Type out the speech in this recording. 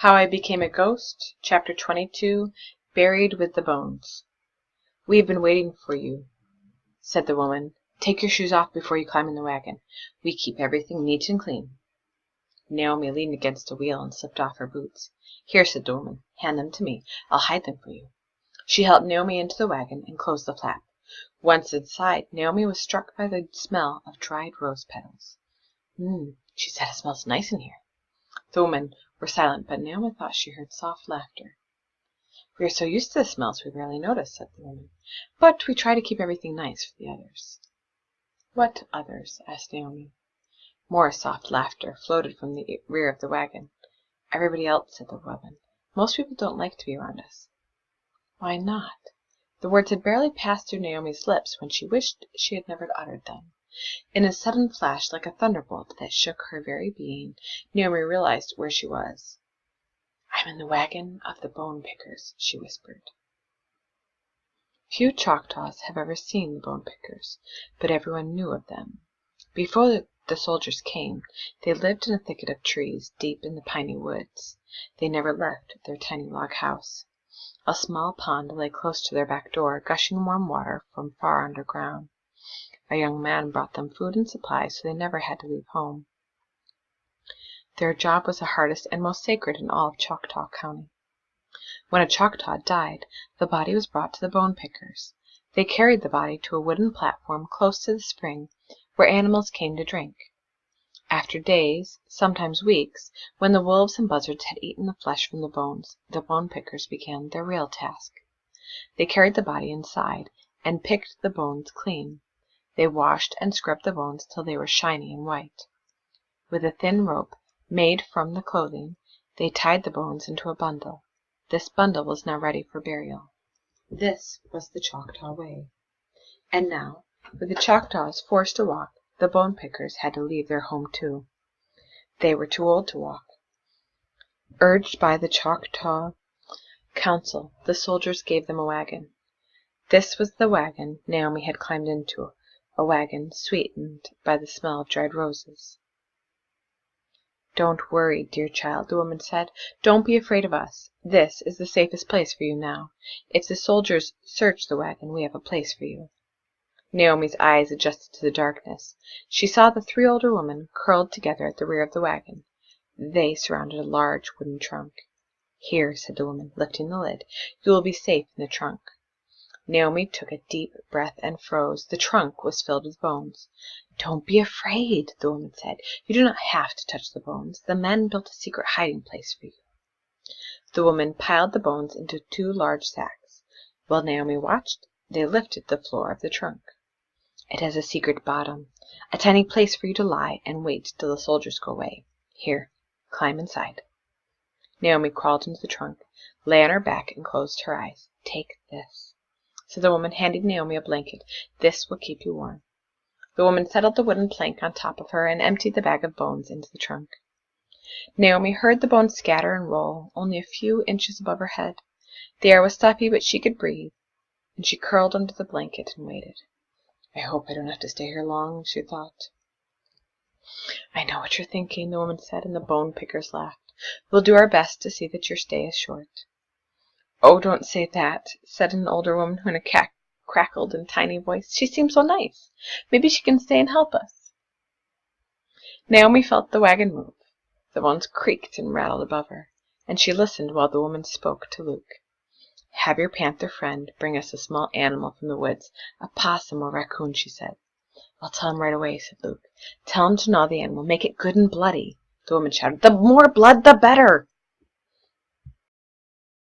How I Became a Ghost, Chapter 22, Buried with the Bones. "We have been waiting for you," said the woman. "Take your shoes off before you climb in the wagon. We keep everything neat and clean." Naomi leaned against a wheel and slipped off her boots. "Here," said the woman. "Hand them to me. I'll hide them for you." She helped Naomi into the wagon and closed the flap. Once inside, Naomi was struck by the smell of dried rose petals. She said, "It smells nice in here." The women were silent, but Naomi thought she heard soft laughter. "We are so used to the smells we rarely notice," said the woman. "But we try to keep everything nice for the others." "What others?" asked Naomi. More soft laughter floated from the rear of the wagon. "Everybody else," said the woman. "Most people don't like to be around us." "Why not?" The words had barely passed through Naomi's lips when she wished she had never uttered them. In a sudden flash, like a thunderbolt that shook her very being, Naomi realized where she was. "I'm in the wagon of the Bone Pickers," she whispered. Few Choctaws have ever seen the Bone Pickers, but everyone knew of them. Before the soldiers came, they lived in a thicket of trees deep in the piney woods. They never left their tiny log house. A small pond lay close to their back door, gushing warm water from far underground. A young man brought them food and supplies, so they never had to leave home. Their job was the hardest and most sacred in all of Choctaw County. When a Choctaw died, the body was brought to the Bone Pickers. They carried the body to a wooden platform close to the spring where animals came to drink. After days, sometimes weeks, when the wolves and buzzards had eaten the flesh from the bones, the Bone Pickers began their real task. They carried the body inside and picked the bones clean. They washed and scrubbed the bones till they were shiny and white. With a thin rope made from the clothing, they tied the bones into a bundle. This bundle was now ready for burial. This was the Choctaw way. And now, with the Choctaws forced to walk, the Bone Pickers had to leave their home too. They were too old to walk. Urged by the Choctaw Council, the soldiers gave them a wagon. This was the wagon Naomi had climbed into, a wagon sweetened by the smell of dried roses. "Don't worry, dear child," the woman said. "Don't be afraid of us. This is the safest place for you now. If the soldiers search the wagon, we have a place for you." Naomi's eyes adjusted to the darkness. She saw the three older women curled together at the rear of the wagon. They surrounded a large wooden trunk. "Here," said the woman, lifting the lid. "You will be safe in the trunk." Naomi took a deep breath and froze. The trunk was filled with bones. "Don't be afraid," the woman said. "You do not have to touch the bones. The men built a secret hiding place for you." The woman piled the bones into 2 large sacks. While Naomi watched, they lifted the floor of the trunk. "It has a secret bottom, a tiny place for you to lie and wait till the soldiers go away. Here, climb inside." Naomi crawled into the trunk, lay on her back, and closed her eyes. "Take this," said the woman, handing Naomi a blanket. "This will keep you warm." The woman settled the wooden plank on top of her and emptied the bag of bones into the trunk. Naomi heard the bones scatter and roll, only a few inches above her head. The air was stuffy, but she could breathe, and she curled under the blanket and waited. "I hope I don't have to stay here long," she thought. "I know what you're thinking," the woman said, and the Bone Pickers laughed. "We'll do our best to see that your stay is short." "Oh, don't say that," said an older woman in a crackled and tiny voice. "She seems so nice. Maybe she can stay and help us." Naomi felt the wagon move. The bones creaked and rattled above her, and she listened while the woman spoke to Luke. "Have your panther friend bring us a small animal from the woods, a possum or raccoon," she said. "I'll tell him right away," said Luke. "Tell him to gnaw the animal. Make it good and bloody." The woman shouted, "The more blood, the better!"